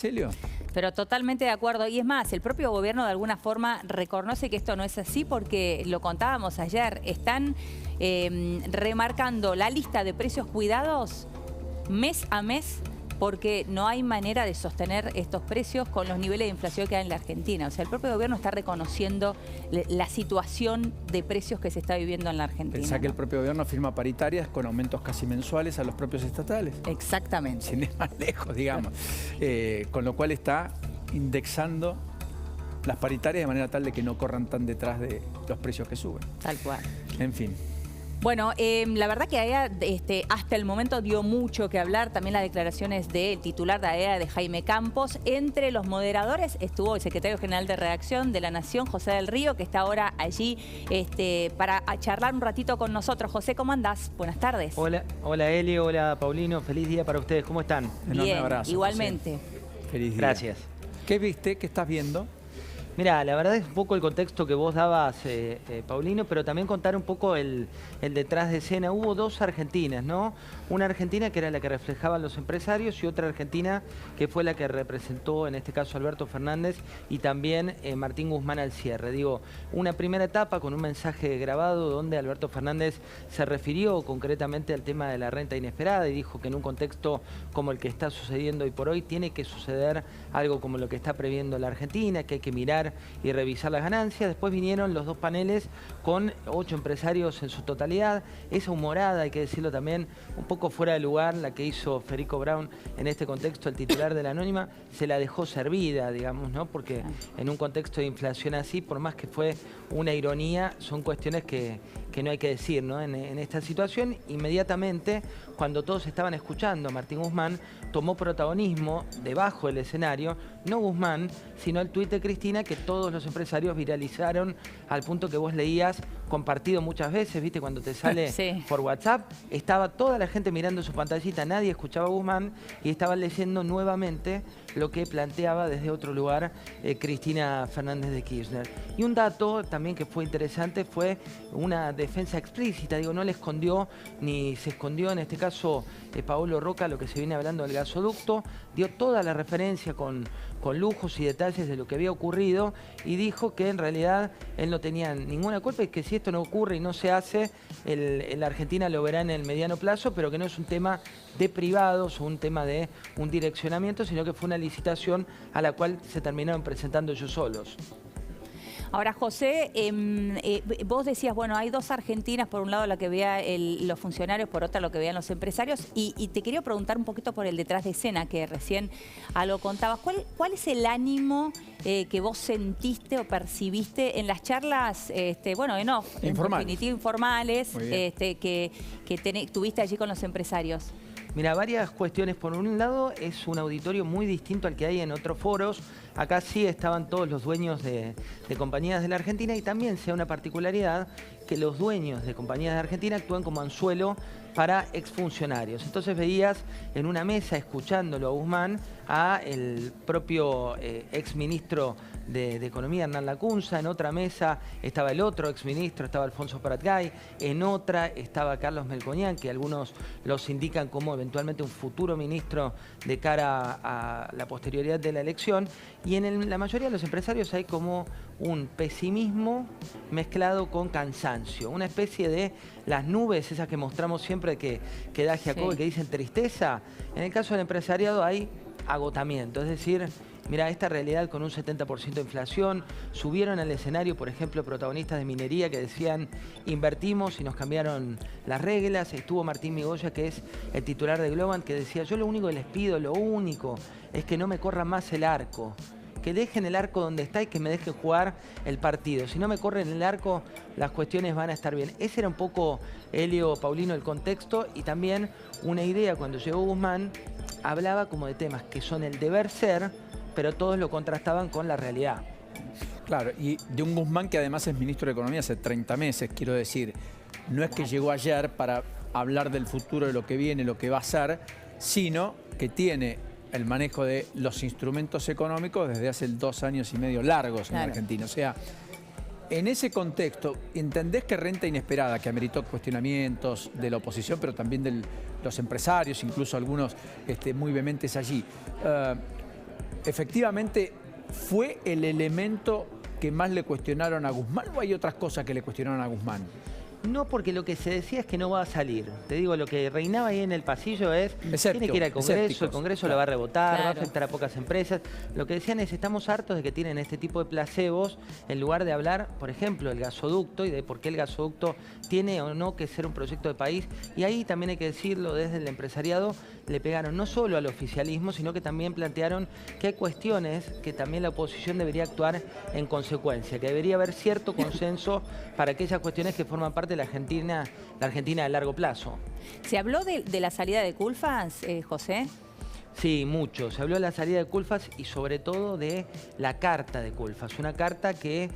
Celio. Pero totalmente de acuerdo. Y es más, el propio gobierno de alguna forma reconoce que esto no es así porque lo contábamos ayer. Están remarcando la lista de precios cuidados mes a mes porque no hay manera de sostener estos precios con los niveles de inflación que hay en la Argentina. O sea, el propio gobierno está reconociendo la situación de precios que se está viviendo en la Argentina. Pensá que el propio gobierno firma paritarias con aumentos casi mensuales a los propios estatales. Exactamente. Sin ir más lejos, digamos. Con lo cual está indexando las paritarias de manera tal de que no corran tan detrás de los precios que suben. Tal cual. En fin. Bueno, la verdad que AEA hasta el momento dio mucho que hablar. También las declaraciones del titular de AEA, de Jaime Campos. Entre los moderadores estuvo el secretario general de redacción de La Nación, José del Río, que está ahora allí para charlar un ratito con nosotros. José, ¿cómo andás? Buenas tardes. Hola Elio, hola Paulino. Feliz día para ustedes. ¿Cómo están? Enorme abrazo, igualmente. José. Feliz día. Gracias. ¿Qué viste? ¿Qué estás viendo? Mira, la verdad es un poco el contexto que vos dabas, Paulino, pero también contar un poco el detrás de escena. Hubo dos Argentinas, ¿no? Una Argentina que era la que reflejaban los empresarios y otra Argentina que fue la que representó, en este caso, Alberto Fernández y también Martín Guzmán al cierre. Digo, una primera etapa con un mensaje grabado donde Alberto Fernández se refirió concretamente al tema de la renta inesperada y dijo que en un contexto como el que está sucediendo hoy por hoy tiene que suceder algo como lo que está previendo la Argentina, que hay que mirar y revisar las ganancias. Después vinieron los dos paneles con 8 empresarios en su totalidad. Esa humorada, hay que decirlo también, un poco fuera de lugar, la que hizo Federico Braun en este contexto, el titular de la Anónima, se la dejó servida, digamos, ¿no? Porque en un contexto de inflación así, por más que fue una ironía, son cuestiones que no hay que decir, ¿no? En esta situación, inmediatamente, cuando todos estaban escuchando a Martín Guzmán, tomó protagonismo debajo del escenario, no Guzmán, sino el tuit de Cristina que todos los empresarios viralizaron al punto que vos leías, compartido muchas veces, ¿viste? Cuando te sale por WhatsApp, estaba toda la gente mirando su pantallita, nadie escuchaba a Guzmán y estaban leyendo nuevamente lo que planteaba desde otro lugar Cristina Fernández de Kirchner. Y un dato también que fue interesante fue una defensa explícita, digo, no le escondió ni se escondió, en este caso Paolo Roca, lo que se viene hablando del gasoducto, dio toda la referencia con lujos y detalles de lo que había ocurrido y dijo que en realidad él no tenía ninguna culpa y que si esto no ocurre y no se hace, la Argentina lo verá en el mediano plazo, pero que no es un tema de privados o un tema de un direccionamiento, sino que fue una licitación a la cual se terminaron presentando ellos solos. Ahora, José, vos decías, bueno, hay dos Argentinas, por un lado la que vean los funcionarios, por otra lo que vean los empresarios, y te quería preguntar un poquito por el detrás de escena, que recién algo contabas. ¿Cuál es el ánimo que vos sentiste o percibiste en las charlas, bueno, en off, en definitiva informales, que tuviste allí con los empresarios? Mira, varias cuestiones. Por un lado, es un auditorio muy distinto al que hay en otros foros. Acá sí estaban todos los dueños de compañías de la Argentina y también sea una particularidad que los dueños de compañías de Argentina actúan como anzuelo para exfuncionarios. Entonces veías en una mesa, escuchándolo a Guzmán, a el propio exministro de Economía, Hernán Lacunza. En otra mesa estaba el otro exministro, estaba Alfonso Pratgay. En otra estaba Carlos Melconian, que algunos los indican como eventualmente un futuro ministro de cara a la posterioridad de la elección. Y en la mayoría de los empresarios hay como un pesimismo mezclado con cansancio. Una especie de las nubes, esas que mostramos siempre que da Giacobbe, que dicen tristeza. En el caso del empresariado hay agotamiento, es decir, mira, esta realidad con un 70% de inflación. Subieron al escenario, por ejemplo, protagonistas de minería que decían invertimos y nos cambiaron las reglas. Estuvo Martín Migoya, que es el titular de Globant, que decía, yo lo único que les pido, lo único, es que no me corran más el arco. Que dejen el arco donde está y que me dejen jugar el partido. Si no me corren el arco, las cuestiones van a estar bien. Ese era un poco, Elio, Paulino, el contexto y también una idea. Cuando llegó Guzmán, hablaba como de temas que son el deber ser, pero todos lo contrastaban con la realidad. Claro, y de un Guzmán que además es ministro de Economía hace 30 meses, quiero decir. No es que llegó ayer para hablar del futuro, de lo que viene, lo que va a ser, sino que tiene el manejo de los instrumentos económicos desde hace 2 años y medio largos en Argentina. O sea, en ese contexto, ¿entendés que renta inesperada, que ameritó cuestionamientos de la oposición, pero también de los empresarios, incluso algunos muy vehementes allí, efectivamente fue el elemento que más le cuestionaron a Guzmán o hay otras cosas que le cuestionaron a Guzmán? No, porque lo que se decía es que no va a salir. Te digo, lo que reinaba ahí en el pasillo es, tiene que ir al Congreso, el Congreso lo va a rebotar, va a afectar a pocas empresas. Lo que decían es, estamos hartos de que tienen este tipo de placebos, en lugar de hablar, por ejemplo, del gasoducto y de por qué el gasoducto tiene o no que ser un proyecto de país. Y ahí también hay que decirlo, desde el empresariado le pegaron no solo al oficialismo, sino que también plantearon que hay cuestiones que también la oposición debería actuar en consecuencia, que debería haber cierto consenso para aquellas cuestiones que forman parte de la Argentina a largo plazo. ¿Se habló de la salida de Culfas, José? Sí, mucho. Se habló de la salida de Culfas y sobre todo de la carta de Culfas. Una carta que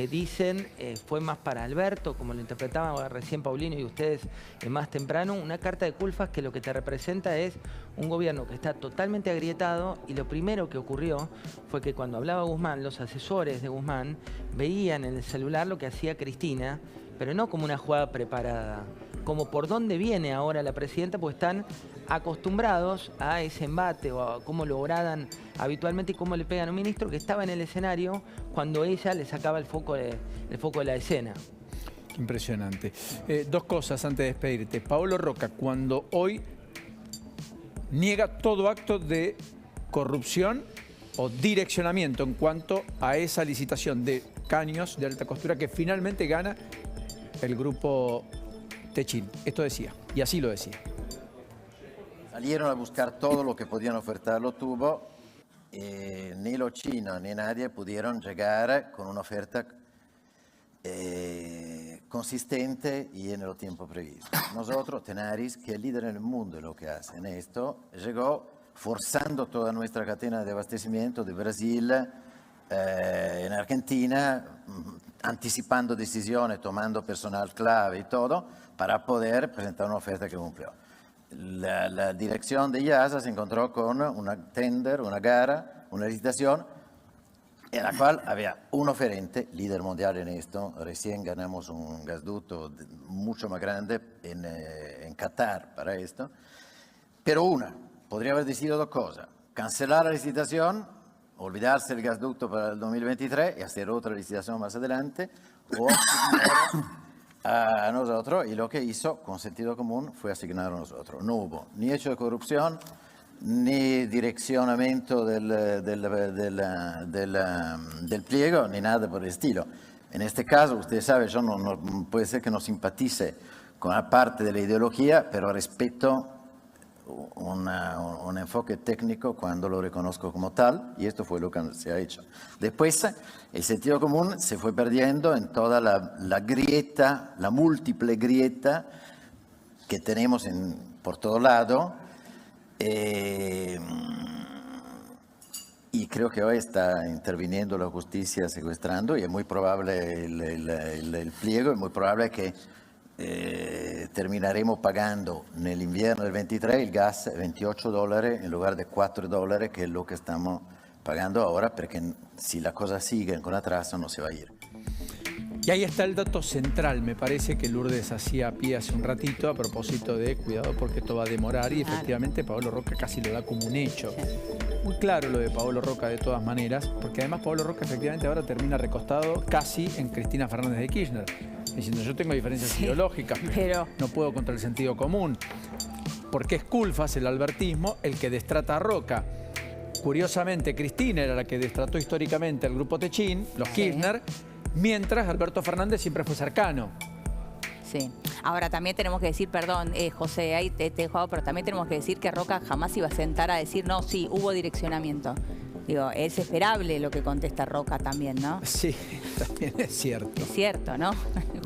dicen fue más para Alberto, como lo interpretaba recién Paulino y ustedes más temprano. Una carta de Culfas que lo que te representa es un gobierno que está totalmente agrietado y lo primero que ocurrió fue que cuando hablaba Guzmán, los asesores de Guzmán veían en el celular lo que hacía Cristina, pero no como una jugada preparada, como por dónde viene ahora la presidenta, pues están acostumbrados a ese embate o a cómo lo obradan habitualmente y cómo le pegan a un ministro que estaba en el escenario cuando ella le sacaba el foco de la escena. Impresionante. Dos cosas antes de despedirte. Paolo Roca, cuando hoy niega todo acto de corrupción o direccionamiento en cuanto a esa licitación de caños de alta costura que finalmente gana el grupo Techin. Esto decía, y así lo decía. Salieron a buscar todo lo que podían ofertar los tubos. Ni los chinos ni nadie pudieron llegar con una oferta consistente y en el tiempo previsto. Nosotros, Tenaris, que es líder en el mundo en lo que hace en esto, llegó forzando toda nuestra cadena de abastecimiento de Brasil, en Argentina, anticipando decisiones, tomando personal clave y todo, para poder presentar una oferta que cumplió. La dirección de IASA se encontró con una tender, una gara, una licitación, en la cual había un oferente, líder mundial en esto. Recién ganamos un gasducto mucho más grande en Qatar para esto, pero podría haber decidido dos cosas: cancelar la licitación, olvidarse del gasducto para el 2023 y hacer otra licitación más adelante, o a nosotros, y lo que hizo con sentido común fue asignar a nosotros. No hubo ni hecho de corrupción, ni direccionamiento del pliego, ni nada por el estilo. En este caso, usted sabe, yo no puede ser que no simpatice con la parte de la ideología, pero respeto un enfoque técnico cuando lo reconozco como tal, y esto fue lo que se ha hecho. Después, el sentido común se fue perdiendo en toda la grieta, la múltiple grieta que tenemos por todo lado, y creo que hoy está interviniendo la justicia secuestrando, y es muy probable el pliego, es muy probable que terminaremos pagando nel invierno del 23 il gas $28 en lugar de $4, que es lo que estamos pagando ahora, porque si la cosa sigue con atraso no se va a ir. Y ahí está el dato central, me parece que Lourdes hacía pie hace un ratito a propósito de cuidado porque esto va a demorar, y efectivamente Paolo Roca casi lo da como un hecho. Muy claro lo de Paolo Roca de todas maneras, porque además Paolo Roca efectivamente ahora termina recostado casi en Cristina Fernández de Kirchner, diciendo yo tengo diferencias ideológicas, pero no puedo contra el sentido común, porque es Culfas, el albertismo, el que destrata a Roca. Curiosamente, Cristina era la que destrató históricamente al grupo Techin, los Kirchner, mientras Alberto Fernández siempre fue cercano. Sí. Ahora también tenemos que decir, perdón, José, ahí te he dejado, pero también tenemos que decir que Roca jamás iba a sentar a decir, no, sí, hubo direccionamiento. Digo, es esperable lo que contesta Roca también, ¿no? Sí, también es cierto. Es cierto, ¿no,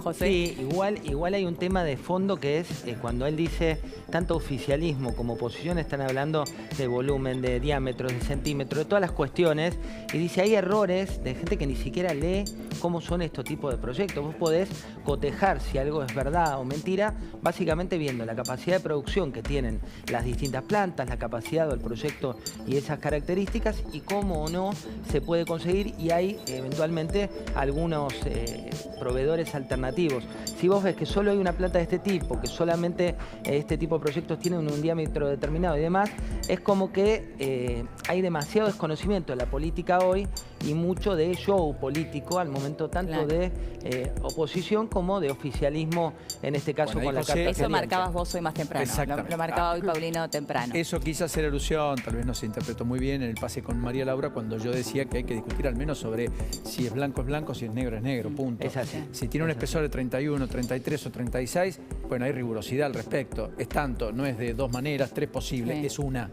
José? Sí, igual hay un tema de fondo que es cuando él dice, tanto oficialismo como oposición están hablando de volumen, de diámetros, de centímetros, de todas las cuestiones, y dice, hay errores de gente que ni siquiera lee cómo son estos tipos de proyectos. Vos podés cotejar si algo es verdad o mentira, básicamente viendo la capacidad de producción que tienen las distintas plantas, la capacidad del proyecto y esas características, y cómo o no se puede conseguir y hay eventualmente algunos proveedores alternativos. Si vos ves que solo hay una planta de este tipo, que solamente este tipo de proyectos tienen un diámetro determinado y demás, es como que hay demasiado desconocimiento de la política hoy y mucho de show político al momento tanto de oposición como de oficialismo, en este caso con la carta. Eso marcabas vos hoy más temprano, lo marcaba hoy Paulino temprano. Eso quise hacer alusión, tal vez no se interpretó muy bien en el pase con María Laura cuando yo decía que hay que discutir al menos sobre si es blanco, si es negro, punto. Es así. Si tiene un espesor de 31, 33 o 36, bueno, hay rigurosidad al respecto. Es tanto, no es de dos maneras, tres posibles, es una.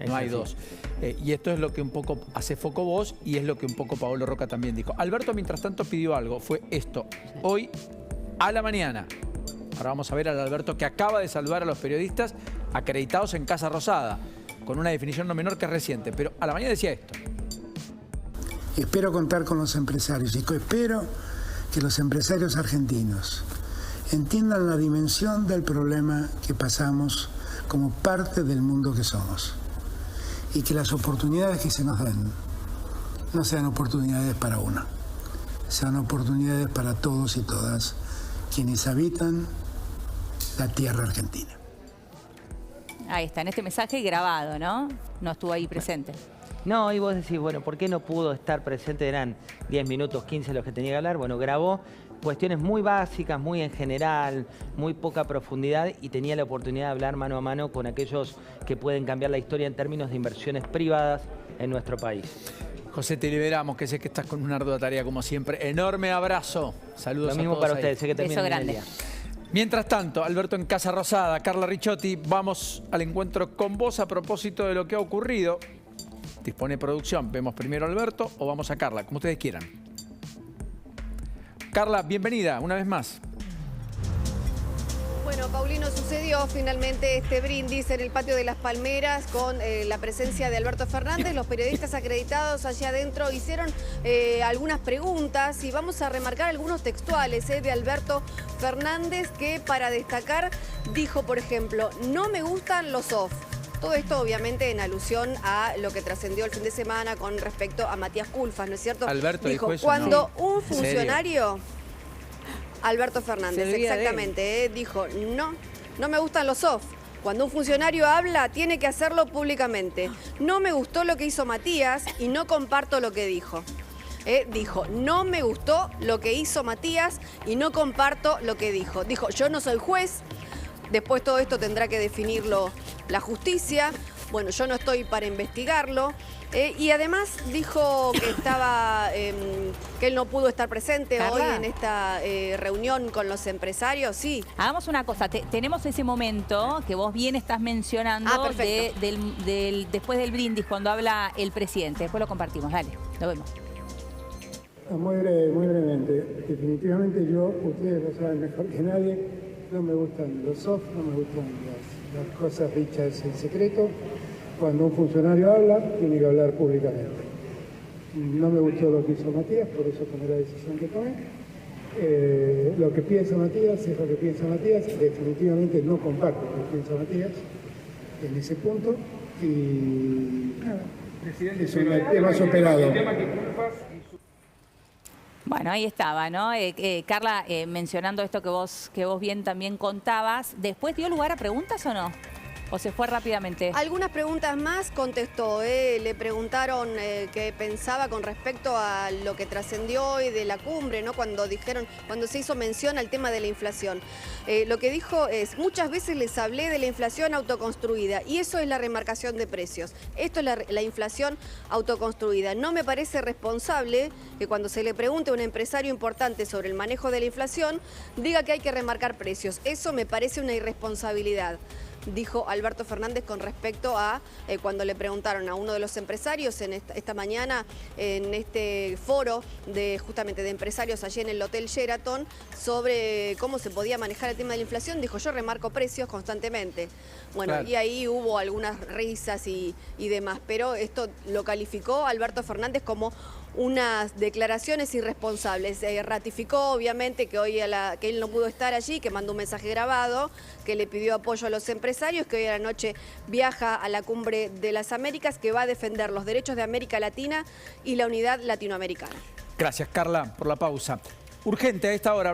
No hay dos. Y esto es lo que un poco hace foco vos y es lo que un poco Paolo Roca también dijo. Alberto, mientras tanto, pidió algo. Fue esto. Hoy a la mañana. Ahora vamos a ver al Alberto que acaba de saludar a los periodistas acreditados en Casa Rosada, con una definición no menor que es reciente. Pero a la mañana decía esto. Espero contar con los empresarios y espero que los empresarios argentinos entiendan la dimensión del problema que pasamos como parte del mundo que somos. Y que las oportunidades que se nos den no sean oportunidades para uno, sean oportunidades para todos y todas quienes habitan la tierra argentina. Ahí está, en este mensaje grabado, ¿no? No estuvo ahí presente. No, y vos decís, bueno, ¿por qué no pudo estar presente? Eran 10 minutos, 15 los que tenía que hablar. Bueno, grabó cuestiones muy básicas, muy en general, muy poca profundidad y tenía la oportunidad de hablar mano a mano con aquellos que pueden cambiar la historia en términos de inversiones privadas en nuestro país. José, te liberamos, que sé que estás con una ardua tarea como siempre. Enorme abrazo. Saludos a todos. Lo mismo para ustedes, sé que termina Beso el grande. día. Mientras tanto, Alberto en Casa Rosada, Carla Ricciotti, vamos al encuentro con vos a propósito de lo que ha ocurrido. Dispone producción. ¿Vemos primero a Alberto o vamos a Carla? Como ustedes quieran. Carla, bienvenida una vez más. Bueno, Paulino, sucedió finalmente este brindis en el patio de Las Palmeras con la presencia de Alberto Fernández. Los periodistas acreditados allá adentro hicieron algunas preguntas y vamos a remarcar algunos textuales de Alberto Fernández que, para destacar, dijo, por ejemplo, no me gustan los off. Todo esto obviamente en alusión a lo que trascendió el fin de semana con respecto a Matías Culfas, ¿no es cierto? Alberto dijo eso, cuando ¿no? un funcionario... Alberto Fernández, exactamente, dijo, no me gustan los off. Cuando un funcionario habla, tiene que hacerlo públicamente. No me gustó lo que hizo Matías y no comparto lo que dijo. Dijo, no me gustó lo que hizo Matías y no comparto lo que dijo. Dijo, yo no soy juez, después todo esto tendrá que definirlo la justicia. Bueno, yo no estoy para investigarlo. Y además dijo que que él no pudo estar presente hoy en esta reunión con los empresarios. Sí. Hagamos una cosa, tenemos ese momento que vos bien estás mencionando después del brindis, cuando habla el presidente. Después lo compartimos, dale, lo vemos. Muy brevemente. Definitivamente ustedes lo saben mejor que nadie, no me gustan los soft, no me gustan las cosas dichas en secreto. Cuando un funcionario habla, tiene que hablar públicamente. No me gustó lo que hizo Matías, por eso tomé la decisión que tomé. Lo que piensa Matías es lo que piensa Matías. Definitivamente no comparto lo que piensa Matías en ese punto. Y nada, es un tema superado. Bueno, ahí estaba, ¿no? Carla, mencionando esto que vos bien también contabas. ¿Después dio lugar a preguntas o no? ¿O se fue rápidamente? Algunas preguntas más contestó. Le preguntaron qué pensaba con respecto a lo que trascendió hoy de la cumbre, ¿no? Cuando se hizo mención al tema de la inflación. Lo que dijo es, muchas veces les hablé de la inflación autoconstruida y eso es la remarcación de precios. Esto es la inflación autoconstruida. No me parece responsable que cuando se le pregunte a un empresario importante sobre el manejo de la inflación, diga que hay que remarcar precios. Eso me parece una irresponsabilidad, dijo Alberto Fernández con respecto a cuando le preguntaron a uno de los empresarios esta mañana en este foro justamente de empresarios allí en el Hotel Sheraton sobre cómo se podía manejar el tema de la inflación. Dijo, yo remarco precios constantemente. Bueno, claro. Y ahí hubo algunas risas y demás, pero esto lo calificó Alberto Fernández como unas declaraciones irresponsables. Ratificó obviamente que hoy que él no pudo estar allí, que mandó un mensaje grabado, que le pidió apoyo a los empresarios, que hoy a la noche viaja a la Cumbre de las Américas, que va a defender los derechos de América Latina y la unidad latinoamericana. Gracias, Carla, por la pausa. Urgente a esta hora, hablando